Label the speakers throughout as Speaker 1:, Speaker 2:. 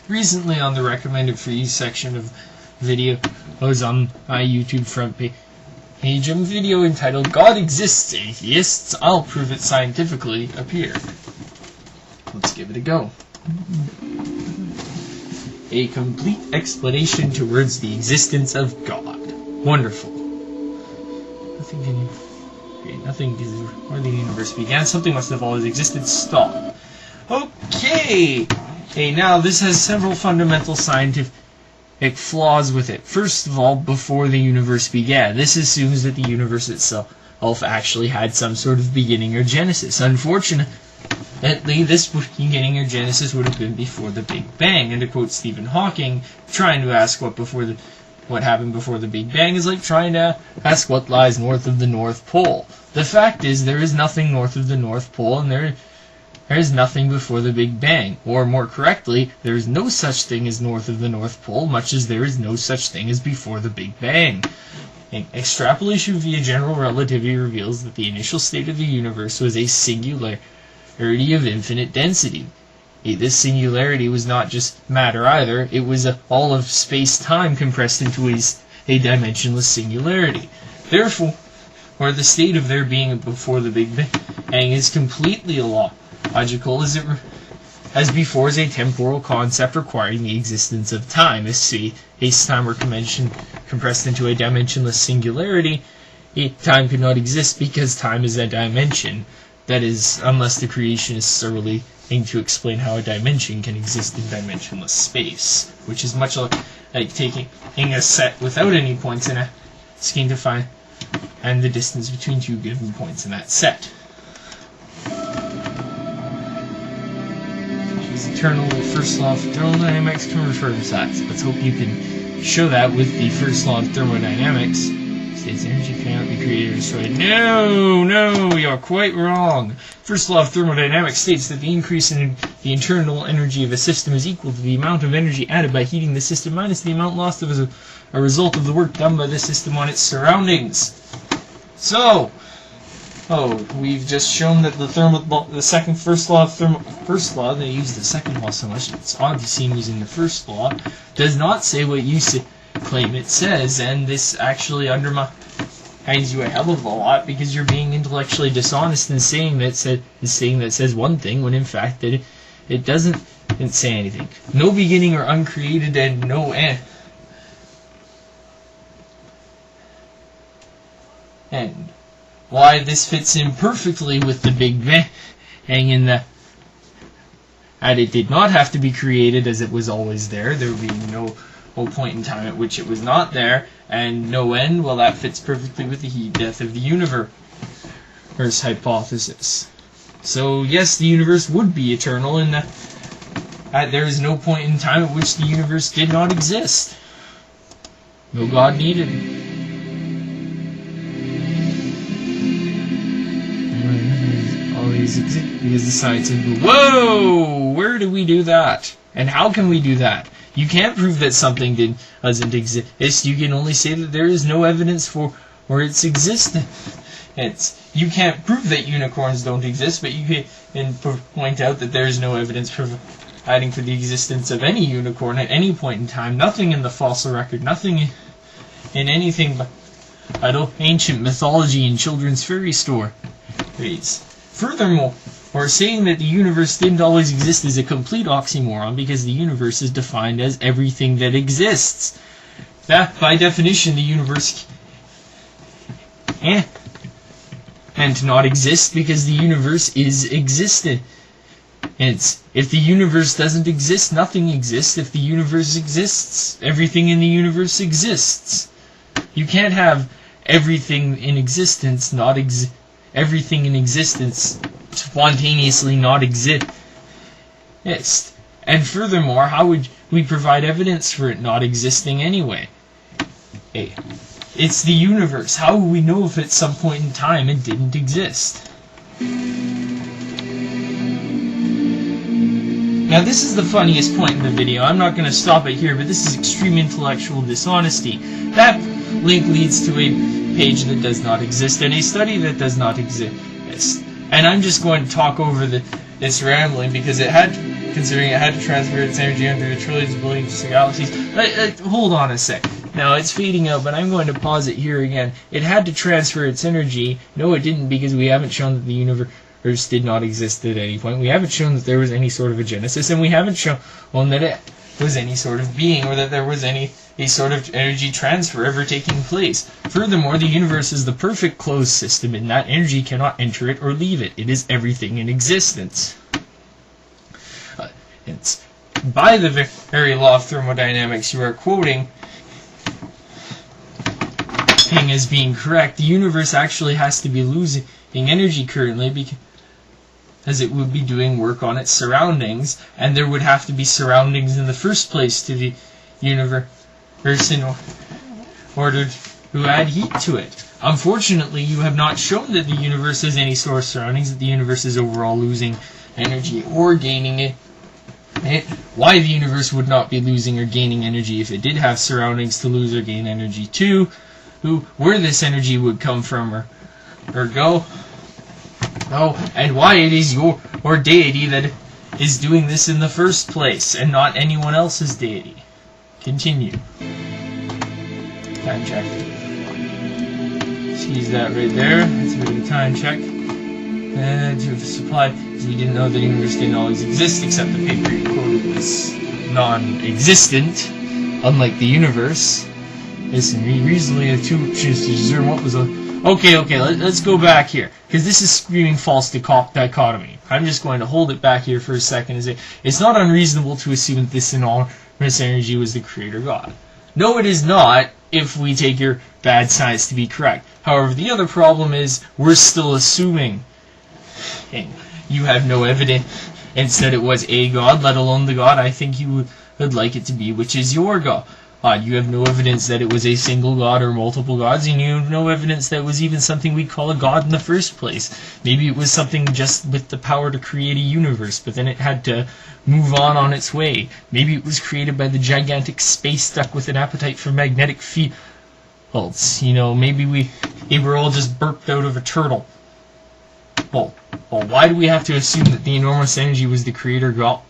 Speaker 1: recently on the recommended for you section of videos on my YouTube front page. A video entitled God Exists, Atheists, I'll Prove It Scientifically appear. Let's give it a go. A complete explanation towards the existence of God. Wonderful. Nothing is where the universe began. Something must have always existed. Stop. Okay. Now this has several fundamental scientific flaws with it. First of all, before the universe began. This assumes that the universe itself actually had some sort of beginning or genesis. Unfortunately, this beginning or genesis would have been before the Big Bang. And to quote Stephen Hawking, trying to ask what happened before the Big Bang is like trying to ask what lies north of the North Pole. The fact is, there is nothing north of the North Pole, and there is nothing before the Big Bang. Or more correctly, there is no such thing as north of the North Pole, much as there is no such thing as before the Big Bang. Extrapolation via general relativity reveals that the initial state of the universe was a singularity of infinite density. This singularity was not just matter either, it was all of space-time compressed into a dimensionless singularity. Therefore, the state of there being before the Big Bang is completely illogical, as before is a temporal concept requiring the existence of time. As space-time were compressed into a dimensionless singularity, time could not exist because time is a dimension. That is, unless the creationists are really to explain how a dimension can exist in dimensionless space, which is much like taking a set without any points and asking to find the distance between two given points in that set. Is eternal. The first law of thermodynamics can refer to cites. Let's hope you can show that with the first law of thermodynamics. States energy cannot be created or destroyed. No, you're quite wrong. First law of thermodynamics states that the increase in the internal energy of a system is equal to the amount of energy added by heating the system minus the amount lost as a result of the work done by the system on its surroundings. So, we've just shown that first law, they use the second law so much, it's odd to see him using the first law, does not say what you claim it says, and this actually undermines you a hell of a lot because you're being intellectually dishonest in saying that says one thing when in fact that it doesn't say anything. No beginning or uncreated and no end. And why this fits in perfectly with the Big Bang in that it did not have to be created as it was always there. There would be no point in time at which it was not there, and no end. Well, that fits perfectly with the heat death of the universe hypothesis. So yes, the universe would be eternal in that there is no point in time at which the universe did not exist. No God needed. Always exist because the science of whoa! Where do we do that? And how can we do that? You can't prove that something doesn't exist. You can only say that there is no evidence for its existence. You can't prove that unicorns don't exist, but you can point out that there is no evidence providing for the existence of any unicorn at any point in time. Nothing in the fossil record, nothing in anything but ancient mythology and children's fairy stories. Furthermore, saying that the universe didn't always exist is a complete oxymoron because the universe is defined as everything that exists. That, by definition, the universe can't not exist because the universe is existent. If the universe doesn't exist, nothing exists. If the universe exists, everything in the universe exists. You can't have everything in existence everything in existence spontaneously not exist. And furthermore, how would we provide evidence for it not existing anyway? It's the universe. How would we know if at some point in time it didn't exist? Now this is the funniest point in the video. I'm not going to stop it here, but this is extreme intellectual dishonesty. That link leads to a page that does not exist and a study that does not exist. And I'm just going to talk over it's rambling because considering it had to transfer its energy under the trillions of billions of galaxies. Hold on a sec. Now it's fading out, but I'm going to pause it here again. It had to transfer its energy. No, it didn't, because we haven't shown that the universe did not exist at any point. We haven't shown that there was any sort of a genesis, and we haven't shown that it was any sort of being, or that there was any sort of energy transfer ever taking place. Furthermore, the universe is the perfect closed system in that energy cannot enter it or leave it. It is everything in existence. It's by the very law of thermodynamics you are quoting as being correct. The universe actually has to be losing energy currently because it would be doing work on its surroundings, and there would have to be surroundings in the first place to the universe in order to add heat to it. Unfortunately, you have not shown that the universe has any sort of surroundings, that the universe is overall losing energy or gaining it. Why the universe would not be losing or gaining energy if it did have surroundings to lose or gain energy to, where this energy would come from or go. Oh, and why it is your deity that is doing this in the first place, and not anyone else's deity. Continue. Time check. Sees that right there. That's a bit of a time check. And to the supply, because we didn't know the universe didn't always exist, except the paper you quoted was non-existent, unlike the universe. Listen, we reasonably have two options to discern what was a... Okay, let's go back here, because this is screaming false dichotomy. I'm just going to hold it back here for a second and say, it's not unreasonable to assume that this enormous energy was the creator God. No, it is not, if we take your bad science to be correct. However, the other problem is, we're still assuming, and you have no evidence that it was a God, let alone the God I think you would like it to be, which is your God. You have no evidence that it was a single God or multiple gods, and you have no evidence that it was even something we'd call a God in the first place. Maybe it was something just with the power to create a universe, but then it had to move on its way. Maybe it was created by the gigantic space duck with an appetite for magnetic fields. Maybe we were all just burped out of a turtle. Well, why do we have to assume that the enormous energy was the creator God?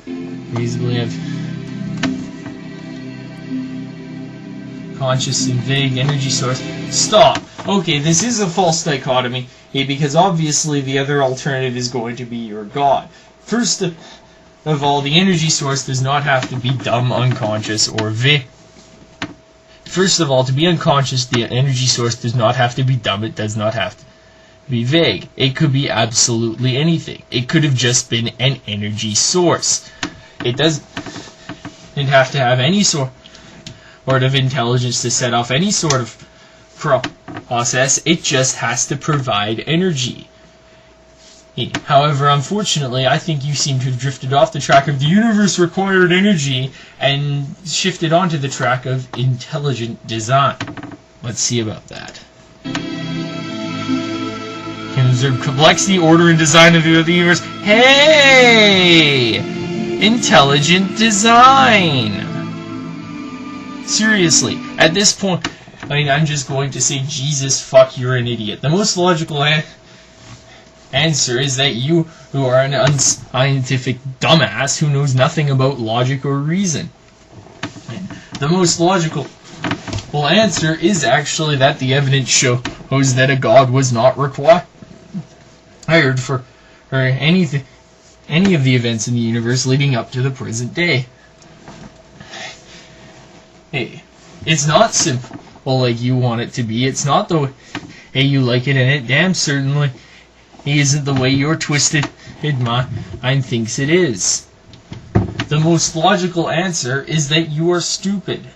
Speaker 1: Reasonably have conscious and vague energy source. Stop! Okay, this is a false dichotomy, because obviously the other alternative is going to be your God. First of all, the energy source does not have to be dumb, unconscious, or vague. First of all, to be unconscious, the energy source does not have to be dumb, it does not have to be vague. It could be absolutely anything. It could have just been an energy source. It doesn't have to have any sort of intelligence to set off any sort of process. It just has to provide energy. However, unfortunately, I think you seem to have drifted off the track of the universe required energy and shifted onto the track of intelligent design. Let's see about that. Can observe complexity, order, and design of the universe. Hey! Intelligent design! Seriously, at this point, I'm just going to say, Jesus, fuck, you're an idiot. The most logical answer is that you are an unscientific dumbass who knows nothing about logic or reason. The most logical answer is actually that the evidence shows that a God was not required for any of the events in the universe leading up to the present day. Hey, it's not simple like you want it to be. It's not the way you like it, and it damn certainly isn't the way your twisted mind thinks it is. The most logical answer is that you are stupid.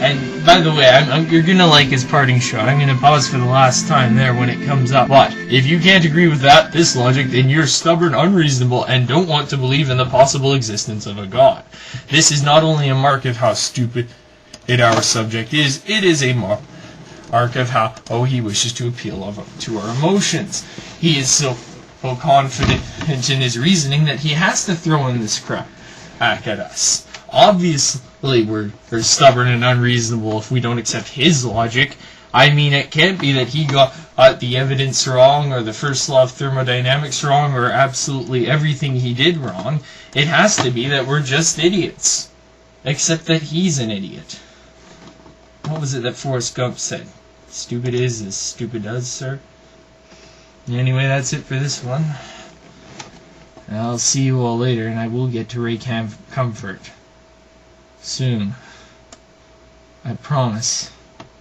Speaker 1: And by the way, you're gonna like his parting shot. I'm gonna pause for the last time there when it comes up. But if you can't agree with this logic, then you're stubborn, unreasonable, and don't want to believe in the possible existence of a God. This is not only a mark of how stupid our subject is, it is a mark of how he wishes to appeal to our emotions. He is so confident in his reasoning that he has to throw in this crap back at us. Obviously, we're stubborn and unreasonable if we don't accept his logic. I mean, it can't be that he got the evidence wrong, or the first law of thermodynamics wrong, or absolutely everything he did wrong. It has to be that we're just idiots. Except that he's an idiot. What was it that Forrest Gump said? Stupid is as stupid does, sir. Anyway, that's it for this one. I'll see you all later, and I will get to Ray Comfort soon. I promise.